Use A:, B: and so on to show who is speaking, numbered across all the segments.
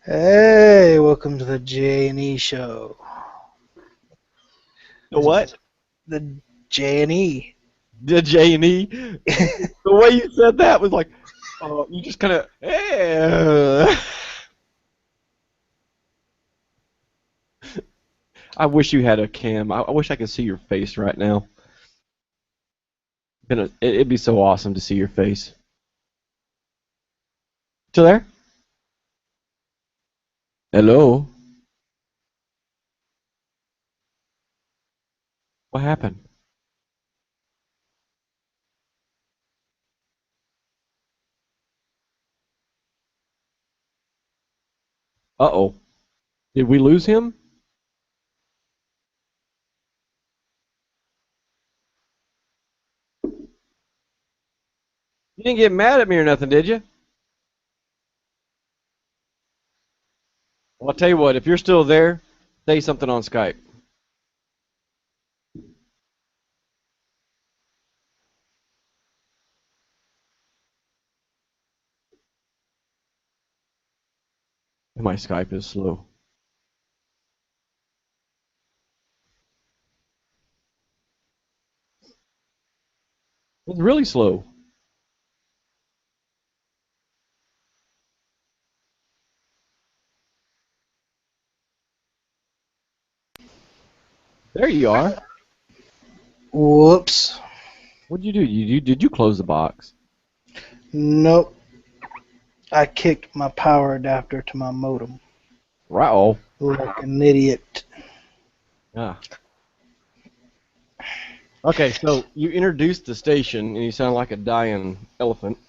A: Hey, welcome to the J&E show.
B: The what?
A: The J&E.
B: The J and E. The way you said that was like, you just kind of. I wish you had a cam. I wish I could see your face right now. It'd be so awesome to see your face. Still there? Hello. What happened? Uh-oh. Did we lose him? You didn't get mad at me or nothing, did you? Well, I'll tell you what. If you're still there, say something on Skype. My Skype is slow. It's really slow. There you are.
A: Whoops.
B: What'd you do? Did you close the box?
A: Nope. I kicked my power adapter to my modem.
B: Right.
A: Like an idiot.
B: Ah. Okay, so you introduced the station, and you sound like a dying elephant.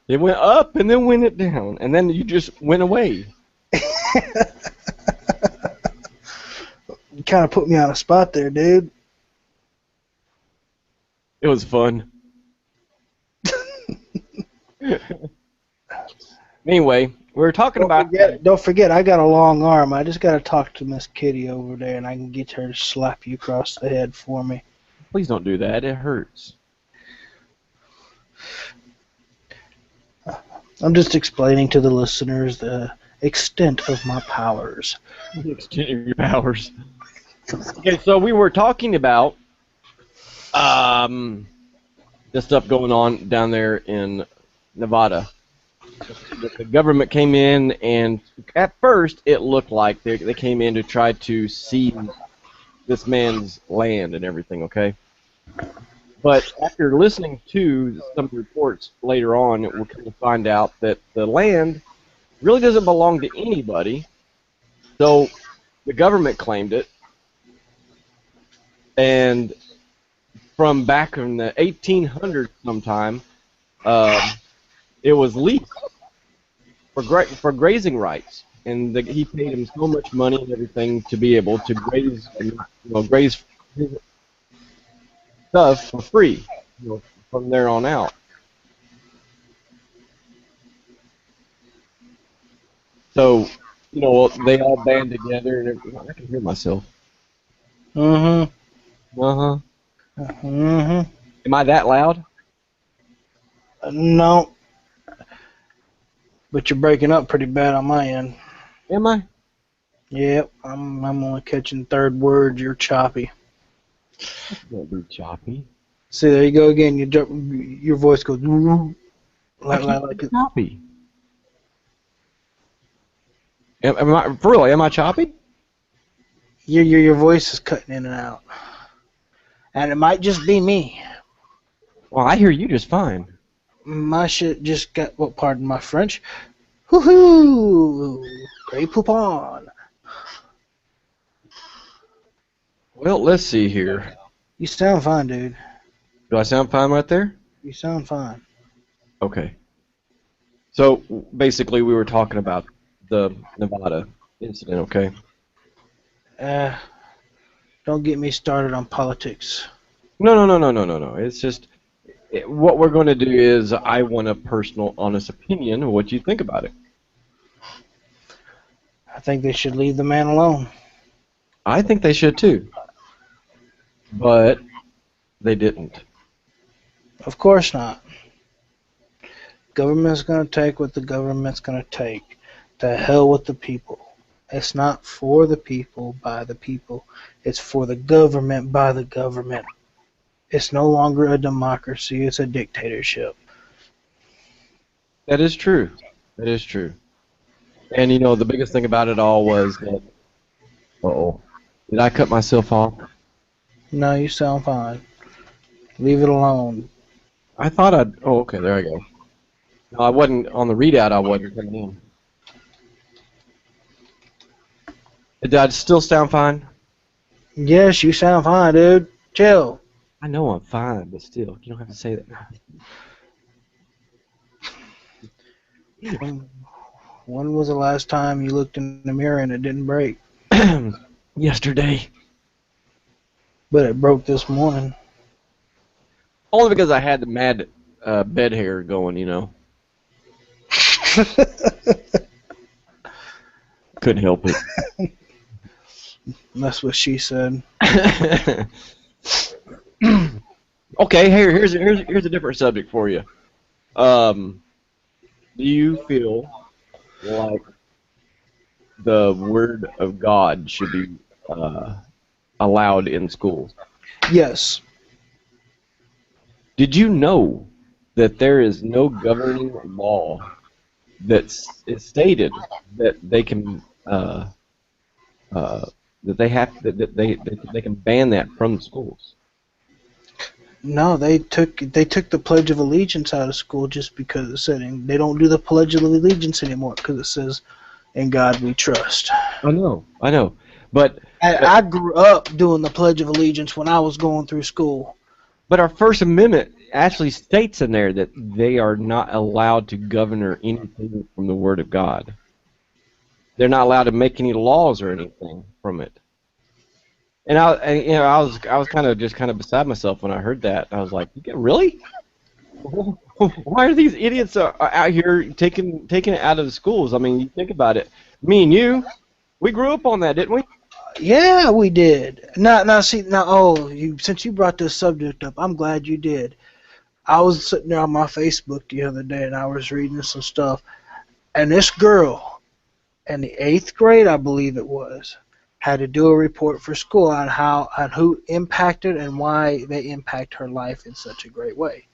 B: It went up, and then went it down, and then you just went away.
A: You kind of put me on a spot there, dude.
B: It was fun. Anyway, we were talking about...
A: Don't forget, I got a long arm. I just got to talk to Miss Kitty over there, and I can get her to slap you across the head for me.
B: Please don't do that. It hurts.
A: I'm just explaining to the listeners the extent of my powers.
B: The extent of your powers. Okay, so we were talking about the stuff going on down there in Nevada. The government came in, and at first it looked like they came in to try to seize this man's land and everything, okay? But after listening to some reports later on, we're going to find out that the land really doesn't belong to anybody. So the government claimed it, and from back in the 1800s sometime, it was leased for grazing rights, and he paid him so much money and everything to be able to graze, graze his stuff for free, from there on out. So, they all band together, and I can hear myself.
A: Mm-hmm.
B: Uh-huh.
A: Mm-hmm.
B: Am I that loud?
A: No. But you're breaking up pretty bad on my end.
B: Am I?
A: Yep, I'm only catching third words. You're choppy.
B: Don't be choppy.
A: See, there you go again. Your voice goes like it.
B: Choppy. Am I for real? Am I choppy?
A: Your voice is cutting in and out, and it might just be me.
B: Well, I hear you just fine.
A: My shit just got, well, pardon my French. Woohoo! Great poupon.
B: Well, let's see here.
A: You sound fine, dude.
B: Do I sound fine right there?
A: You sound fine.
B: Okay. So, basically, we were talking about the Nevada incident, okay?
A: Don't get me started on politics.
B: No. It's just, what we're going to do is, I want a personal, honest opinion of what you think about it.
A: I think they should leave the man alone.
B: I think they should too. But they didn't.
A: Of course not. Government's going to take what the government's going to take. To hell with the people. It's not for the people, by the people. It's for the government, by the government. It's no longer a democracy, it's a dictatorship.
B: That is true. That is true. And you know, the biggest thing about it all was that. Uh-oh. Did I cut myself off?
A: No, you sound fine. Leave it alone.
B: I thought I'd. Oh, okay. There I go. No, I wasn't on the readout. I wasn't coming in. Did I still sound fine?
A: Yes, you sound fine, dude. Chill.
B: I know I'm fine, but still, you don't have to say that.
A: When was the last time you looked in the mirror and it didn't break?
B: Yesterday.
A: But it broke this morning.
B: Only because I had the mad bed hair going, you know. Couldn't help it.
A: That's what she said.
B: Okay, here's a different subject for you. Do you feel like the Word of God should be allowed in schools?
A: Yes.
B: Did you know that there is no governing law that is stated that they can that they can ban that from the schools?
A: No, they took the Pledge of Allegiance out of school just because it said, and they don't do the Pledge of Allegiance anymore because it says, "In God we trust."
B: I know, but
A: I grew up doing the Pledge of Allegiance when I was going through school.
B: But our First Amendment actually states in there that they are not allowed to govern anything from the Word of God. They're not allowed to make any laws or anything from it. And I was kind of beside myself when I heard that. I was like, really? Why are these idiots out here taking it out of the schools? I mean, you think about it. Me and you, we grew up on that, didn't we?
A: Yeah, we did. Since you brought this subject up, I'm glad you did. I was sitting there on my Facebook the other day and I was reading some stuff, and this girl in the 8th grade, I believe it was, had to do a report for school on who impacted and why they impact her life in such a great way.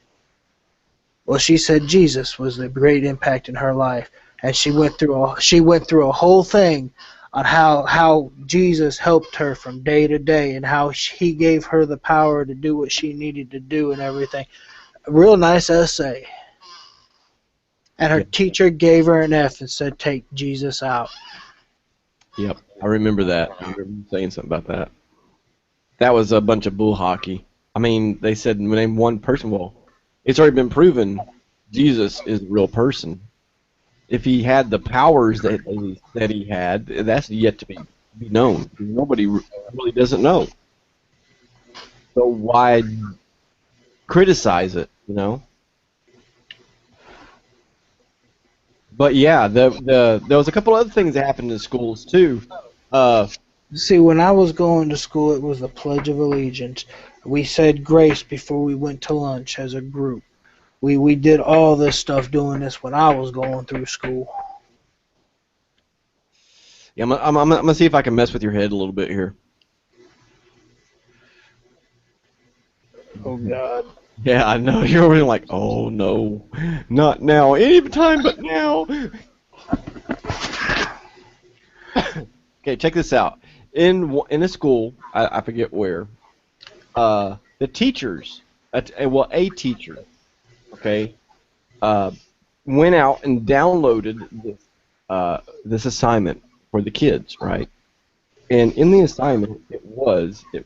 A: Well, she said Jesus was the great impact in her life, and she went through a whole thing on how Jesus helped her from day to day and how he gave her the power to do what she needed to do and everything. A real nice essay. And her teacher gave her an F and said, "Take Jesus out."
B: Yep, I remember that. I remember you saying something about that. That was a bunch of bull hockey. I mean, they said name one person. Well, it's already been proven Jesus is a real person. If he had the powers that he had, that's yet to be known. Nobody really doesn't know. So why criticize it, you know? But yeah, there was a couple other things that happened in schools too.
A: See, when I was going to school, it was the Pledge of Allegiance. We said grace before we went to lunch as a group. We did all this stuff doing this when I was going through school.
B: Yeah, I'm gonna see if I can mess with your head a little bit here.
A: Oh God.
B: Yeah, I know. You're over there like, oh no, not now. Any time but now. Okay, check this out. In a school, I forget where, the teachers, a teacher, okay, went out and downloaded this assignment for the kids, right? And in the assignment, it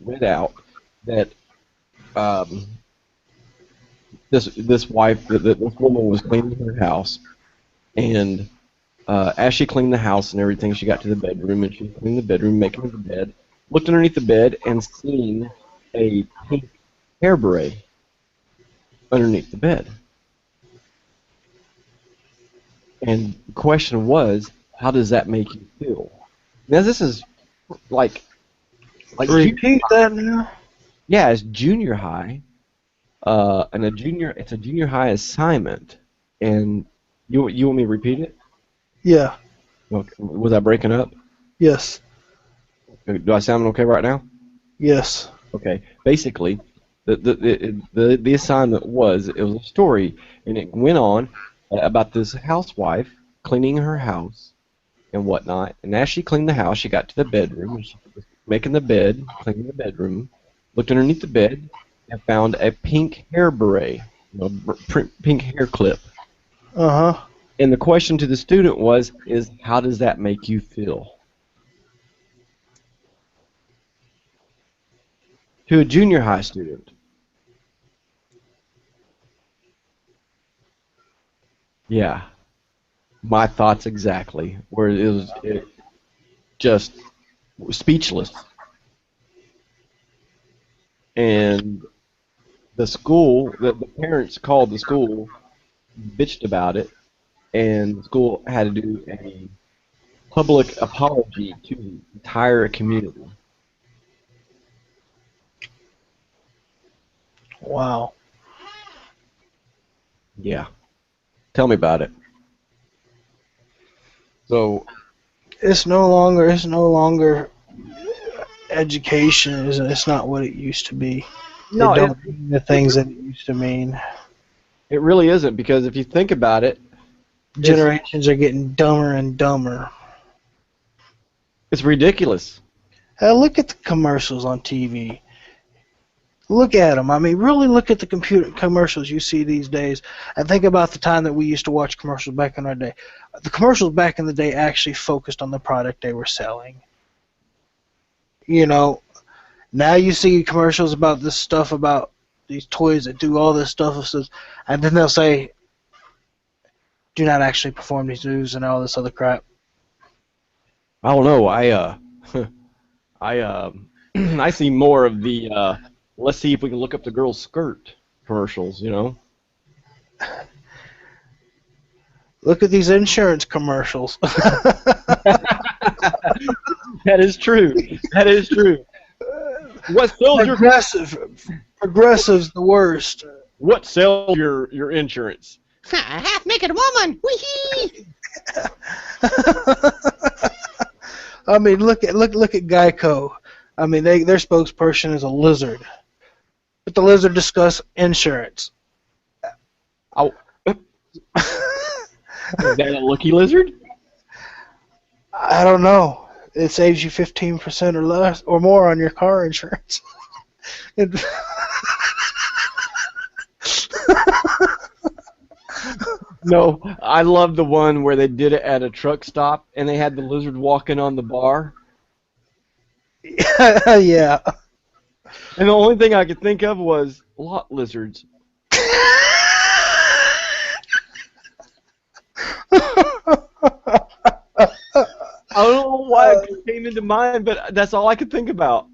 B: read out that this woman was cleaning her house, and as she cleaned the house and everything, she got to the bedroom and she cleaned the bedroom, making the bed, looked underneath the bed and seen a pink hair beret underneath the bed. And the question was, how does that make you feel? Now this is like
A: Repeat that now.
B: Yeah, it's junior high, and it's a junior high assignment, and You want me to repeat it?
A: Yeah.
B: Okay. Was I breaking up?
A: Yes.
B: Do I sound okay right now?
A: Yes.
B: Okay. Basically, the assignment was it was a story, and it went on about this housewife cleaning her house and whatnot. And as she cleaned the house, she got to the bedroom and she was making the bed, cleaning the bedroom, looked underneath the bed, and found a pink hair beret, pink hair clip.
A: Uh-huh.
B: And the question to the student is how does that make you feel? To a junior high student. Yeah, my thoughts exactly. Where it just speechless. And the parents called the school, bitched about it, and the school had to do a public apology to the entire community.
A: Wow.
B: Yeah, tell me about it. So,
A: It's no longer education. It's not what it used to be. It
B: no,
A: don't mean the
B: it,
A: things that it used to mean.
B: it really isn't because if you think about it, it's
A: Generations are getting dumber and dumber.
B: it's ridiculous.
A: Look at the commercials on TV. Look at them. I mean, really look at the computer commercials you see these days, and think about the time that we used to watch commercials back in our day. The commercials back in the day actually focused on the product they were selling. You know, now you see commercials about this stuff about these toys that do all this stuff, and then they'll say, "Do not actually perform these moves" and all this other crap.
B: I don't know. I I see more of the let's see if we can look up the girl's skirt commercials.
A: Look at these insurance commercials.
B: That is true. That is true. What sells your
A: Progressive's the worst.
B: What sells your insurance?
C: Half naked woman. Wee.
A: I mean, look at Geico. I mean, their spokesperson is a lizard, but the lizard discuss insurance.
B: Oh, is that a lucky lizard?
A: I don't know. It saves you 15% or less or more on your car insurance. It-
B: No, I love the one where they did it at a truck stop and they had the lizard walking on the bar.
A: yeah.
B: And the only thing I could think of was lot lizards. I don't know why it came into mind, but that's all I could think about.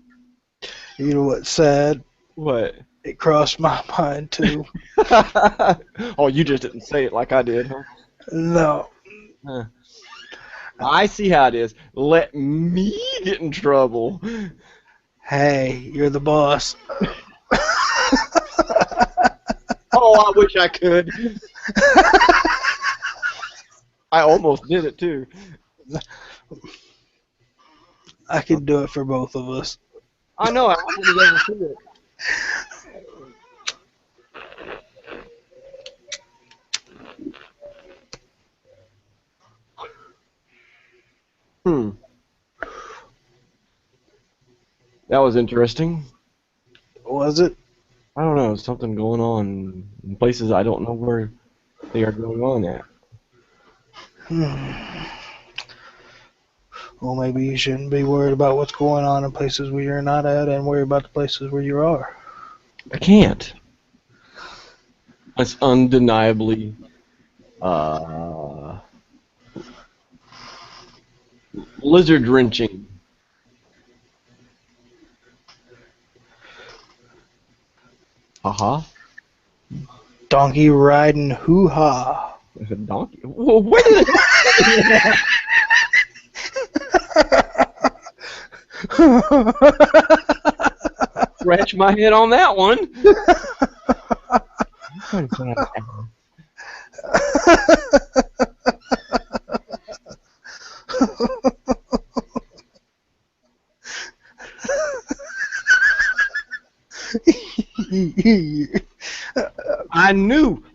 A: You know what's sad?
B: What?
A: It crossed my mind too.
B: Oh, you just didn't say it like I did, huh?
A: No.
B: Huh. I see how it is. Let me get in trouble.
A: Hey, you're the boss.
B: Oh, I wish I could. I almost did it too.
A: I could do it for both of us.
B: I know. I wouldn't ever see it. Hmm. That was interesting.
A: Was it?
B: I don't know. Something going on in places I don't know where they are going on at.
A: Well, maybe you shouldn't be worried about what's going on in places where you're not at and worry about the places where you are.
B: I can't. It's undeniably lizard wrenching. Haha.
A: Donkey riding hoo-ha.
B: A donkey. Whoa, where did it? Scratch my head on that one.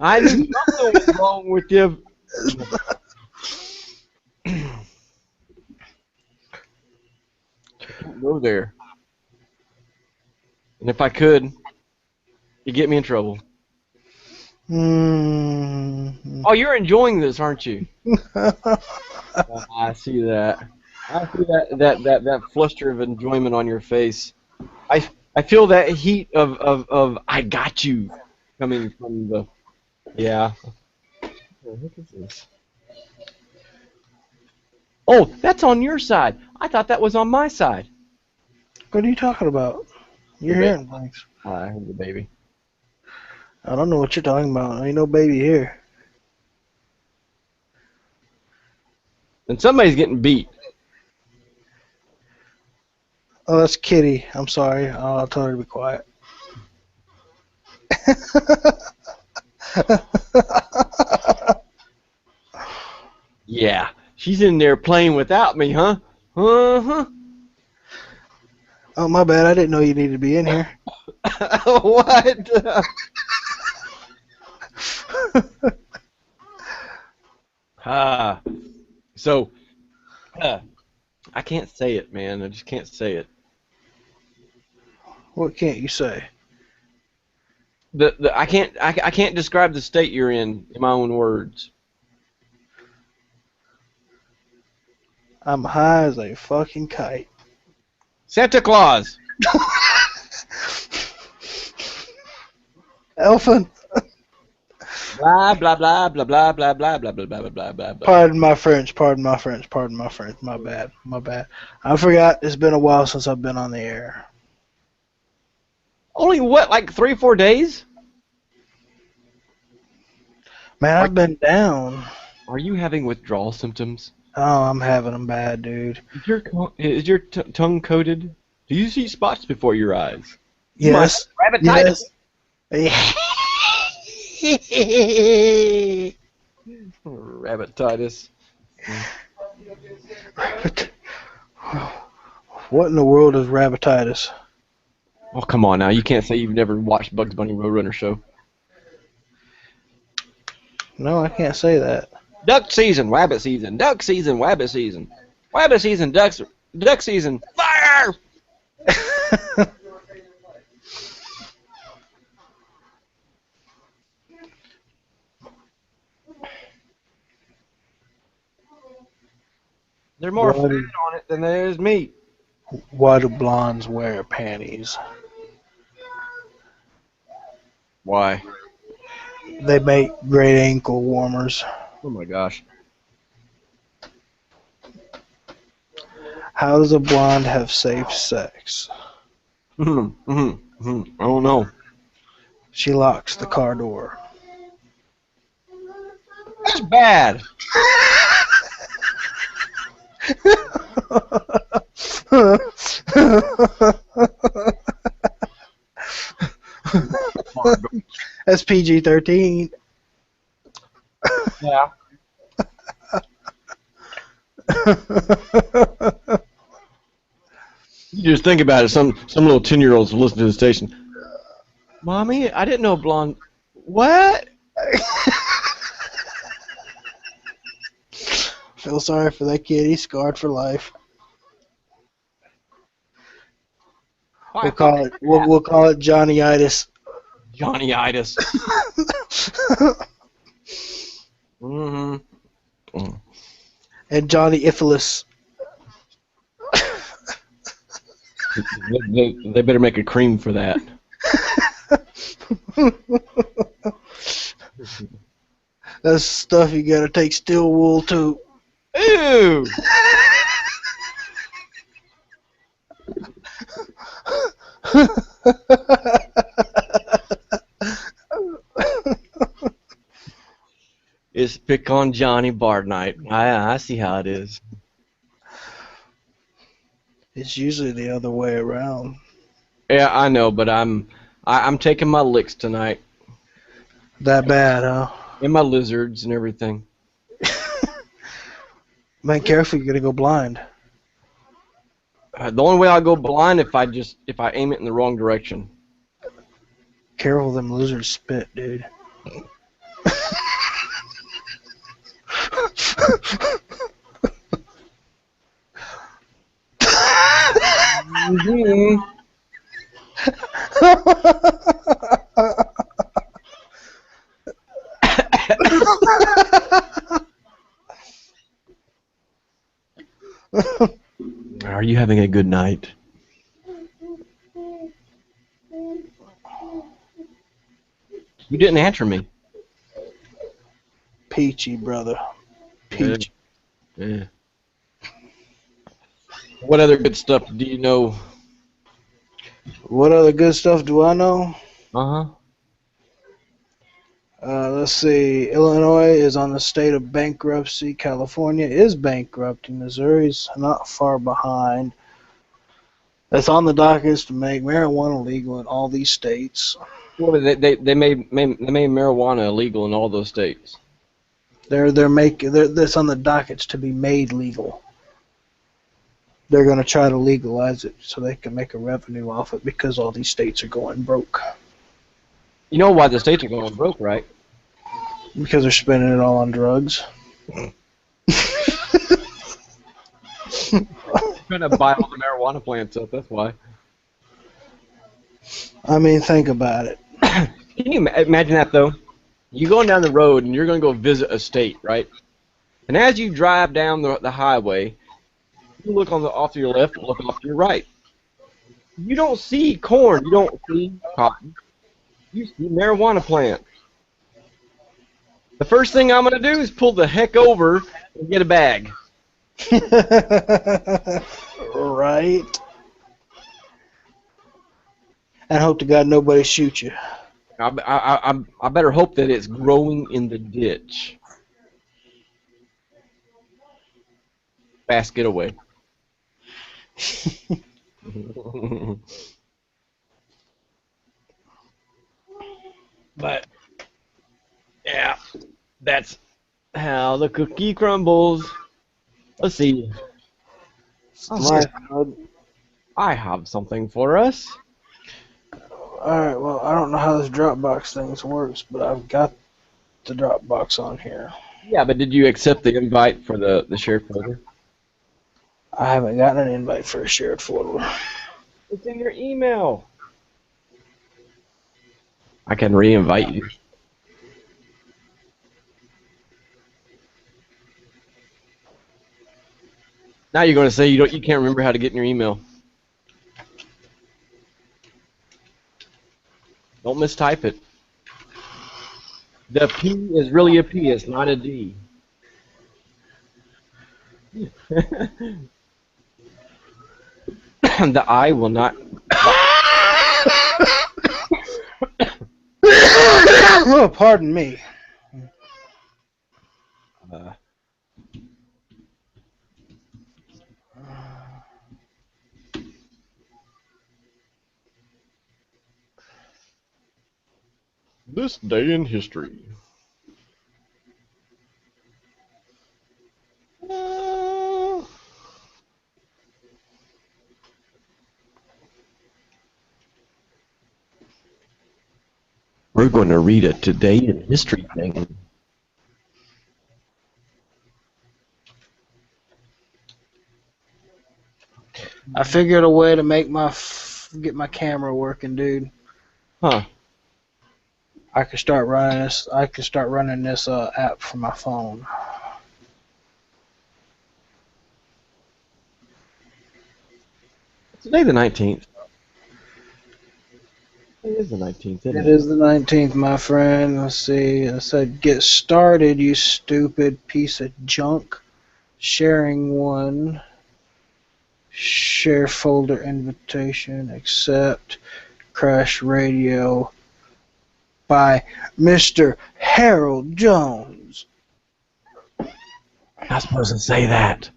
B: I knew something was wrong with you. Don't go there. And if I could, you get me in trouble.
A: Mm.
B: Oh, you're enjoying this, aren't you? I see that. I see that fluster of enjoyment on your face. I feel that heat of I got you coming from the yeah. What is this? Oh, that's on your side. I thought that was on my side.
A: What are you talking about?
B: The
A: You're
B: baby.
A: hearing things.
B: I heard the baby.
A: I don't know what you're talking about. Ain't no baby here.
B: And somebody's getting beat.
A: Oh, that's Kitty. I'm sorry. I'll tell her to be quiet.
B: Yeah, she's in there playing without me, huh? Uh-huh.
A: Oh, my bad. I didn't know you needed to be in here.
B: What? Ah. So, I can't say it, man. I just can't say it.
A: What can't you say?
B: I can't describe the state you're in my own words.
A: I'm high as a fucking kite.
B: Santa Claus.
A: Elfin.
B: Blah blah blah blah blah blah blah blah blah blah blah blah blah.
A: Pardon my French. Pardon my French. Pardon my French. My bad. My bad. I forgot. It's been a while since I've been on the air.
B: Only what, like 3 or 4 days?
A: Man, I've been down.
B: Are you having withdrawal symptoms?
A: Oh, I'm having them bad, dude.
B: Is your tongue coated? Do you see spots before your eyes?
A: Yes.
B: Rabbititis.
A: Yes.
B: Rabbititis.
A: What in the world is rabbititis?
B: Oh, come on now. You can't say you've never watched Bugs Bunny Roadrunner show.
A: No, I can't say that.
B: Duck season, rabbit season. Duck season, rabbit season. Rabbit season, duck season. Fire! There's more fat on it than there is meat.
A: Why do blondes wear panties?
B: Why?
A: They make great ankle warmers.
B: Oh my gosh.
A: How does a blonde have safe sex?
B: I don't know.
A: She locks the car door.
B: That's bad.
A: That's PG-13.
B: Yeah. You just think about it. Some little 10-year-olds will listen to the station. Mommy, I didn't know blonde. What?
A: Feel sorry for that kid. He's scarred for life. We'll call it Johnny-itis.
B: Johnny-itis. Mm-hmm.
A: And Johnny Iphilus.
B: They better make a cream for that.
A: That's stuff you gotta take steel wool to.
B: Ew! It's pick on Johnny bar night. I see how it is.
A: It's usually the other way around.
B: Yeah, I know, but I'm taking my licks tonight.
A: That bad, huh?
B: And my lizards and everything.
A: Man, careful, you're gonna go blind.
B: The only way I'll go blind if I aim it in the wrong direction.
A: Careful, them lizards spit, dude.
B: Mhm. Are you having a good night? You didn't answer me.
A: Peachy, brother.
B: Yeah,
A: Peachy.
B: yeah. What other good stuff do you know?
A: What other good stuff do I know?
B: Uh-huh.
A: Let's see. Illinois is on the state of bankruptcy. California is bankrupting. Missouri's not far behind. It's on the dockets to make marijuana legal in all these states.
B: Well, they made marijuana illegal in all those states.
A: That's on the dockets to be made legal. They're going to try to legalize it so they can make a revenue off it because all these states are going broke
B: You know why the states are going broke, right?
A: because they're spending it all on drugs.
B: Trying to buy all the marijuana plants up. That's why.
A: I mean, think about it.
B: Can you imagine that though? You're going down the road and you're going to go visit a state, right? And as you drive down the highway, you look off to your left, look off to your right. You don't see corn. You don't see cotton. You see marijuana plants. The first thing I'm going to do is pull the heck over and get a bag.
A: Right? And hope to God nobody shoots you.
B: I better hope that it's growing in the ditch. Fast getaway. But yeah, that's how the cookie crumbles. Let's see. I have something for us.
A: Alright, well, I don't know how this Dropbox thing works, but I've got the Dropbox on here.
B: Yeah, but did you accept the invite for the shared folder?
A: I haven't gotten an invite for a shared folder.
B: It's in your email. I can re-invite you. Now you're going to say you can't remember how to get in your email. Don't mistype it. The P is really a P. It's not a D. The I will not.
A: Oh, pardon me.
B: This day in history. We're going to read a today in history thing.
A: I figured a way to make get my camera working, dude.
B: Huh.
A: I could start running this app from my phone.
B: Today the 19th. It is the 19th, isn't
A: It
B: it?
A: is the 19th, my friend. Let's see. I said, get started, you stupid piece of junk. Sharing one. Share folder invitation. Accept. Crash radio. By Mr. Harold Jones.
B: Not supposed to say that.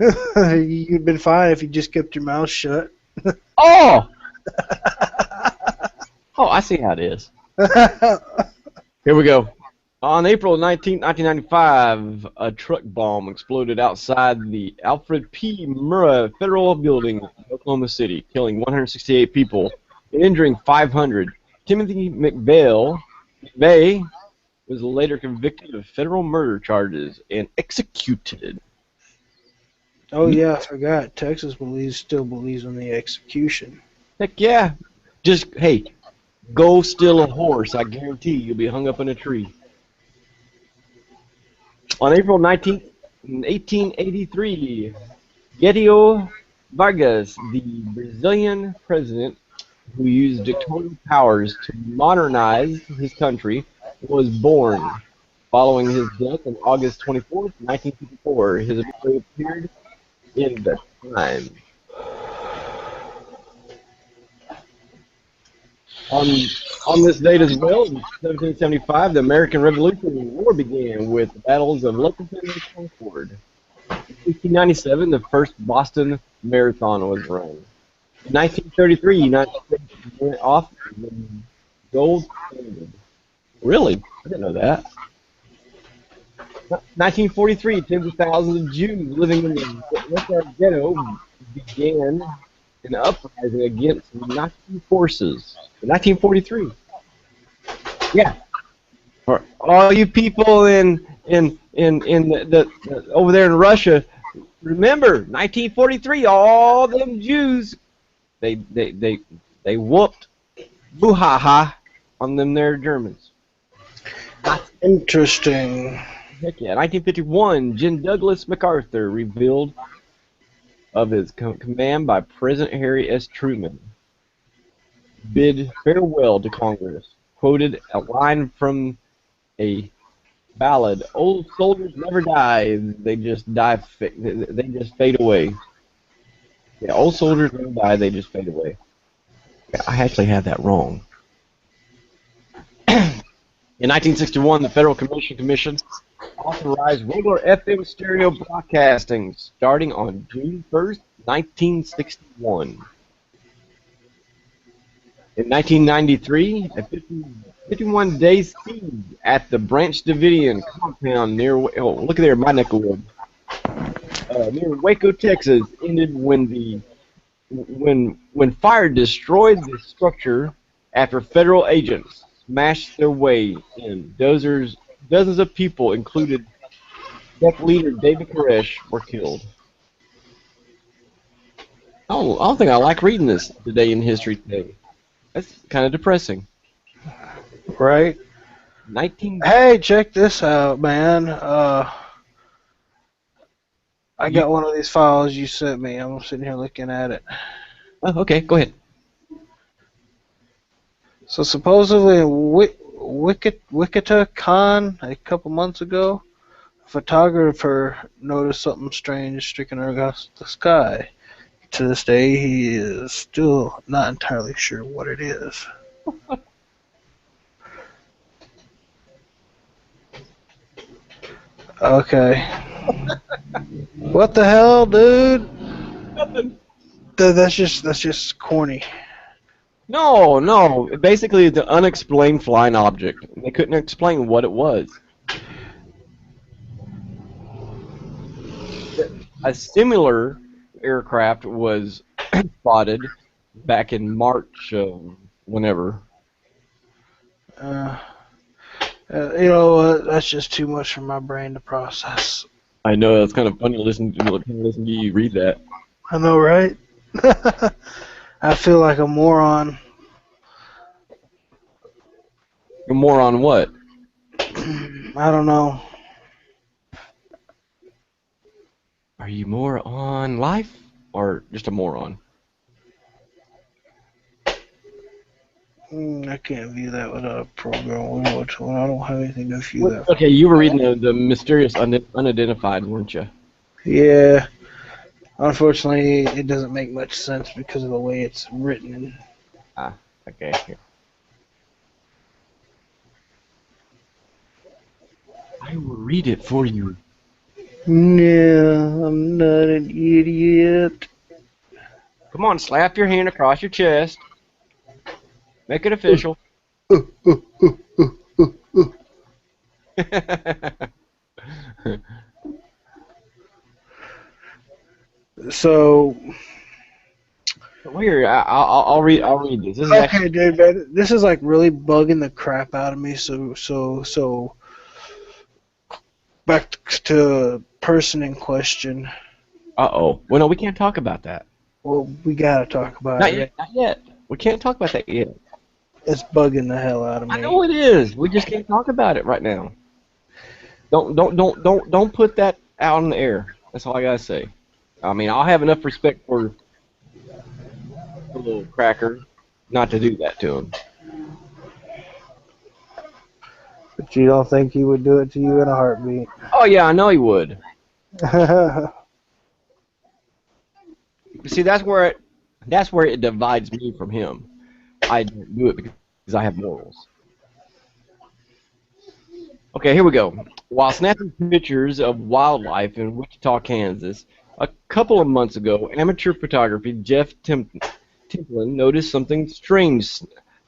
A: You'd been fine if you just kept your mouth shut.
B: Oh! Oh, I see how it is. Here we go. On April 19, 1995, a truck bomb exploded outside the Alfred P. Murrah Federal Building in Oklahoma City, killing 168 people and injuring 500. Timothy McVeigh was later convicted of federal murder charges and executed.
A: Oh yeah, I forgot. Texas still believes in the execution.
B: Heck yeah. Just, hey, go steal a horse. I guarantee you'll be hung up in a tree. On April 19th, 1883, Getulio Vargas, the Brazilian president who used dictatorial powers to modernize his country, was born. Following his death on August 24th, 1954, his obituary appeared in the Times. On this date as well, in 1775, the American Revolutionary War began with the battles of Lexington and Concord. In 1897, the first Boston Marathon was run. In 1933, the United States went off the gold standard. Really? I didn't know that. 1943, tens of thousands of Jews living in the Waco ghetto began an uprising against Nazi forces. In 1943. Yeah. For all you people in the over there in Russia, remember 1943. All them Jews, they whooped boo-ha-ha on them there Germans.
A: Interesting.
B: Heck yeah. 1951, Gen Douglas MacArthur revealed of his command by President Harry S. Truman. Bid farewell to Congress. Quoted a line from a ballad: "Old soldiers never die; they just die. They just fade away." Yeah, old soldiers never die; they just fade away. Yeah, I actually had that wrong. In 1961, the Federal Commission authorized regular FM stereo broadcasting starting on June 1st, 1961. In 1993, a 51-day siege at the Branch Davidian compound near, look at there, my neck of wood, near Waco, Texas, ended when fire destroyed the structure after federal agents smashed their way in. Dozens of people, including Tech leader David Koresh, were killed. Oh, I don't think I like reading this today in history today. That's kind of depressing.
A: Right?
B: 19.
A: Hey, check this out, man. I got one of these files you sent me. I'm sitting here looking at it.
B: Oh, okay, go ahead.
A: So supposedly in Wichita Con a couple months ago, a photographer noticed something strange streaking across the sky. To this day, he is still not entirely sure what it is. Okay. What the hell, dude?
B: Nothing.
A: That's just corny.
B: No. Basically, it's an unexplained flying object. They couldn't explain what it was. A similar aircraft was spotted back in March of whenever.
A: You know what? That's just too much for my brain to process.
B: I know, it's kind of funny to listen to you read that.
A: I know, right? I feel like a moron.
B: A moron what?
A: I don't know.
B: Are you more on life or just a moron?
A: I can't view that without a program. I don't have anything to view that.
B: Okay, you were reading the mysterious unidentified, weren't you?
A: Yeah. Unfortunately, it doesn't make much sense because of the way it's written.
B: Ah, okay. Here. I will read it for you.
A: No, I'm not an idiot.
B: Come on, slap your hand across your chest. Make it official.
A: So.
B: Weird. I'll read this. This is
A: Okay, dude, man, this is like really bugging the crap out of me. So back to person in question.
B: Uh-oh. Well, no, we can't talk about that.
A: Well, we gotta talk about
B: Not
A: it.
B: yet. Not yet. We can't talk about that yet.
A: It's bugging the hell out of
B: I
A: me.
B: know it is. We just can't talk about it right now. Don't put that out in the air. That's all I gotta say. I mean, I'll have enough respect for the little cracker not to do that to him.
A: But you don't think he would do it to you in a heartbeat?
B: Oh yeah, I know he would. See, that's where it divides me from him. I don't do it because I have morals. Okay, here we go. While snapping pictures of wildlife in Wichita, Kansas, a couple of months ago, amateur photographer Jeff Templin noticed something strange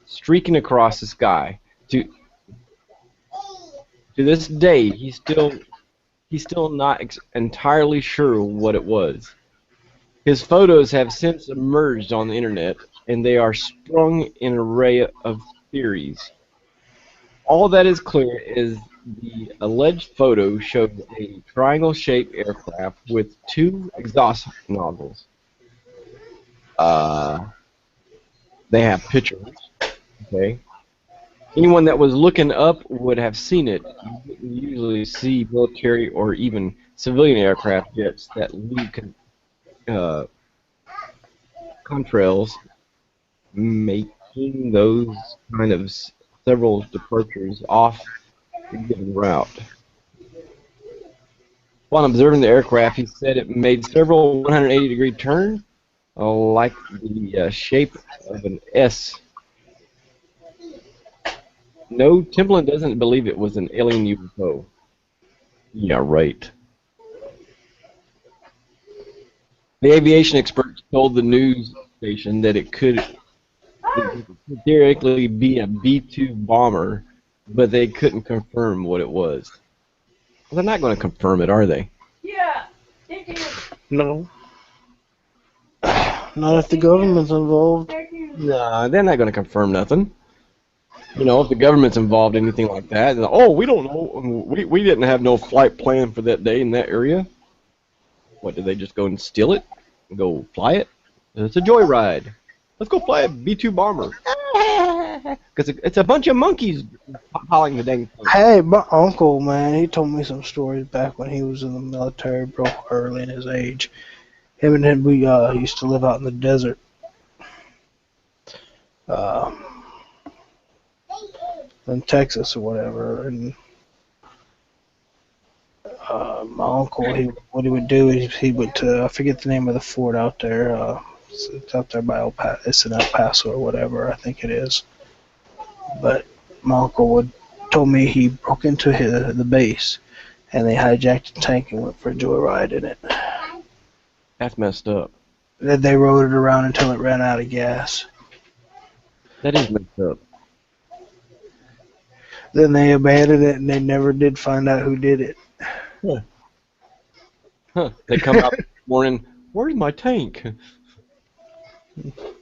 B: streaking across the sky. To this day, he's still not entirely sure what it was. His photos have since emerged on the internet, and they are strung in an array of theories. All that is clear is the alleged photo showed a triangle-shaped aircraft with two exhaust nozzles. Uh, they have pictures. Okay. Anyone that was looking up would have seen it. You wouldn't usually see military or even civilian aircraft jets that leave uh, contrails making those kind of several departures off a given route. While observing the aircraft, he said it made several 180-degree turns, like the shape of an S. No, Timbaland doesn't believe it was an alien UFO. Yeah, right. The aviation experts told the news station that it could theoretically be a B-2 bomber, but they couldn't confirm what it was. Well, they're not going to confirm it, are they?
A: No. Not if the government's involved.
B: Nah, they're not going to confirm nothing. You know, if the government's involved in anything like that, oh, we don't know. We didn't have no flight plan for that day in that area. What, did they just go and steal it? And go fly it? It's a joyride. Let's go fly a B-2 bomber. Because it's a bunch of monkeys hauling the dang thing.
A: Hey, my uncle, man, he told me some stories back when he was in the military, broke early in his age. Him and him, we used to live out in the desert. In Texas or whatever, and my uncle, what he would do is he would, I forget the name of the fort out there, it's out there by it's in El Paso or whatever, I think it is, but my uncle told me he broke into the base, and they hijacked the tank and went for a joyride in it.
B: That's messed up.
A: Then they rode it around until it ran out of gas.
B: That is messed up.
A: Then they abandoned it, and they never did find out who did it.
B: Huh. They come out this morning, where's my tank?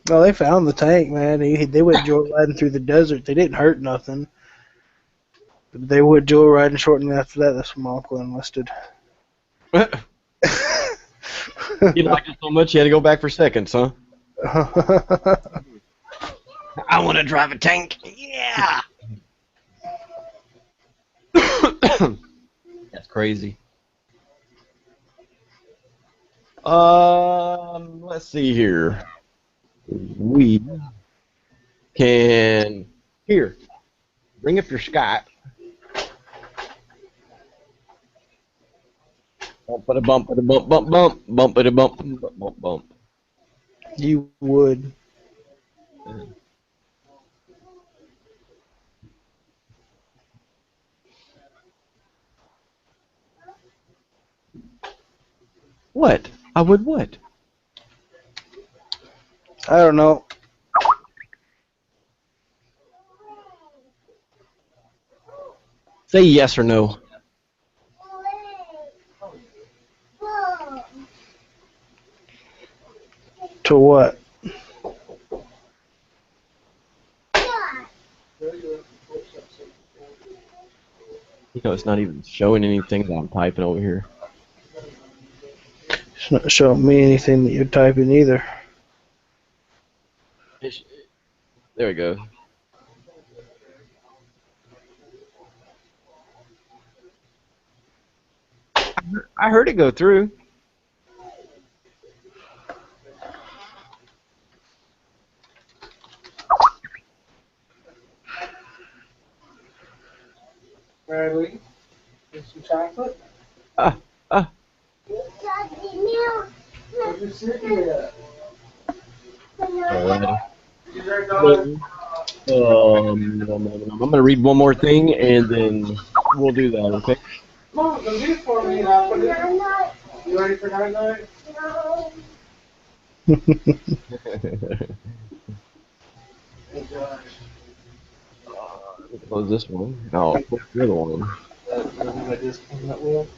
A: Well, they found the tank, man. They went joyriding through the desert. They didn't hurt nothing. But they went joyriding shortly after that. That's when my uncle enlisted.
B: He liked it so much he had to go back for seconds, huh? I want to drive a tank. Yeah. That's crazy. Let's see here. We can bring up your Skype. Bump it a bump it a bump bump bump bump it a bump bump bump bump.
A: You would.
B: What? I would what?
A: I don't know.
B: Say yes or no.
A: To what?
B: You know, it's not even showing anything that I'm typing over here.
A: It's not showing me anything that you're typing either.
B: There we go. I heard it go through.
A: Bradley, get some chocolate?
B: Ah, ah. Alrighty. I'm going to read one more thing and then we'll do that, okay?
A: Mom, come do it for me and I'll put it in. You ready for night night?
B: Close this one. No, what's the other one?
A: I just came up with.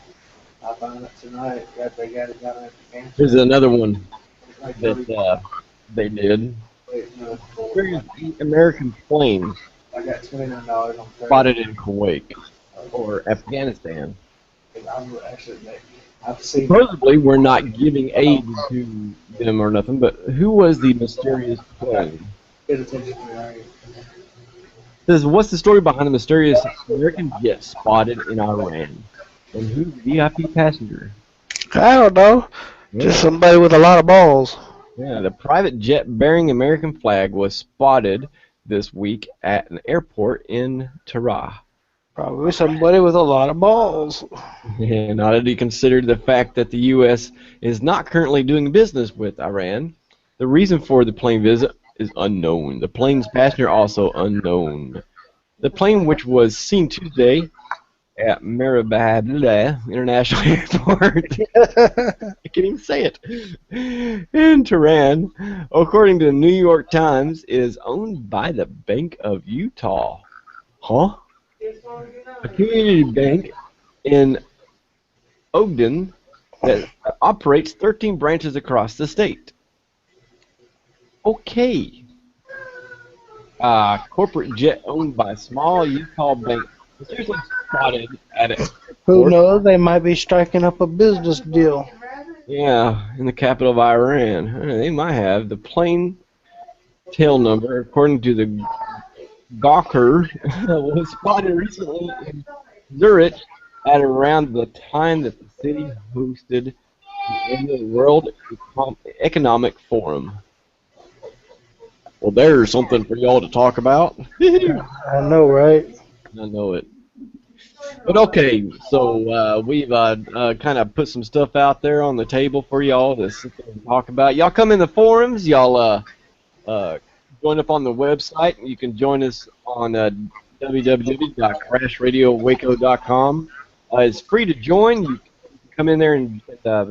A: I found it tonight. They got it down at the cancer.
B: Here's another one
A: Like
B: that they did.
A: wait, no,
B: Where's the American plane
A: I got $29 on credit.
B: spotted in Kuwait or Afghanistan?
A: I'm actually, I've seen.
B: Supposedly, we're not giving aid to them or nothing, but who was the mysterious plane?
A: Get attention to me.
B: Says, what's the story behind the mysterious American jet spotted in Iran? And who's the VIP passenger?
A: I don't know. Just somebody with a lot of balls.
B: Yeah, the private jet bearing American flag was spotted this week at an airport in Tehran.
A: Probably somebody with a lot of balls.
B: And oddity considered the fact that the U.S. is not currently doing business with Iran. The reason for the plane visit is unknown. The plane's passenger also unknown. The plane, which was seen Tuesday at Maribad International Airport, I can't even say it, in Tehran, according to the New York Times, is owned by the Bank of Utah. Huh? A community bank in Ogden that operates 13 branches across the state. Okay. Corporate jet owned by a small Utah bank. Seriously spotted at it.
A: Who knows? They might be striking up a business deal.
B: Yeah, in the capital of Iran. They might have. The plane tail number, according to the Gawker, was spotted recently in Zurich at around the time that the city hosted the annual World Economic Forum. Well, there's something for y'all to talk about.
A: I know, right?
B: I know it. But okay, so we've kind of put some stuff out there on the table for y'all to sit there and talk about. Y'all come in the forums. Y'all join up on the website. You can join us on www.crashradiowaco.com. It's free to join. You can come in there and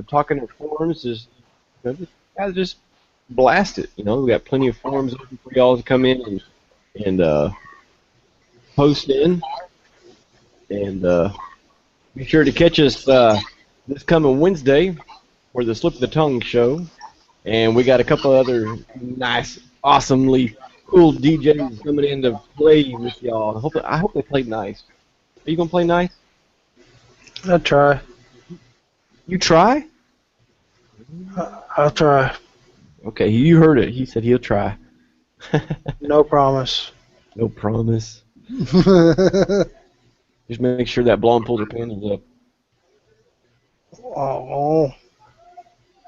B: talk in the forums. Just blast it. You know, we got plenty of forums open for y'all to come in and post in. And be sure to catch us this coming Wednesday for the Slip of the Tongue show. And we got a couple other nice, awesomely cool DJs coming in to play with y'all. I hope they play nice. Are you going to play nice?
A: I'll try.
B: You try?
A: I'll try.
B: Okay, you heard it. He said he'll try.
A: No promise.
B: No promise. Just make sure that blonde pulls her panties up.
A: Oh.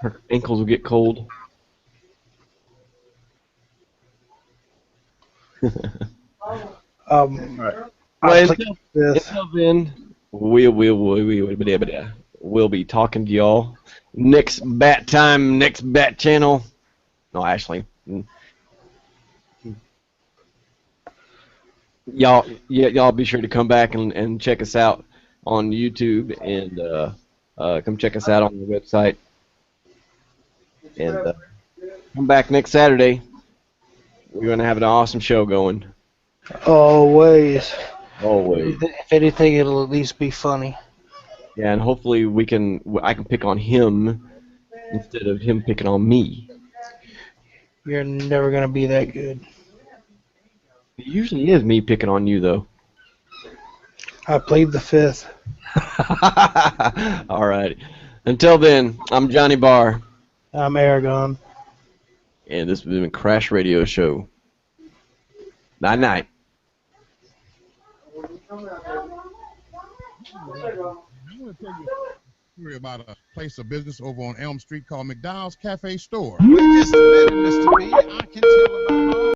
B: Her ankles will get cold.
A: Right.
B: Well, until then, we'll be talking to y'all next bat time, next bat channel. No, actually, y'all be sure to come back and check us out on YouTube and come check us out on the website. And come back next Saturday. We're gonna have an awesome show going.
A: Always.
B: Always.
A: If anything, it'll at least be funny.
B: Yeah, and hopefully I can pick on him instead of him picking on me.
A: You're never gonna be that good.
B: It usually is me picking on you, though.
A: I plead the fifth.
B: All righty. Until then, I'm Johnny Barr,
A: I'm Aragon.
B: and this has been Crash Radio Show. Night night.
D: I'm going to tell you a story about a place of business over on Elm Street called McDowell's Cafe Store.
E: Just admitted this to me. I can tell about all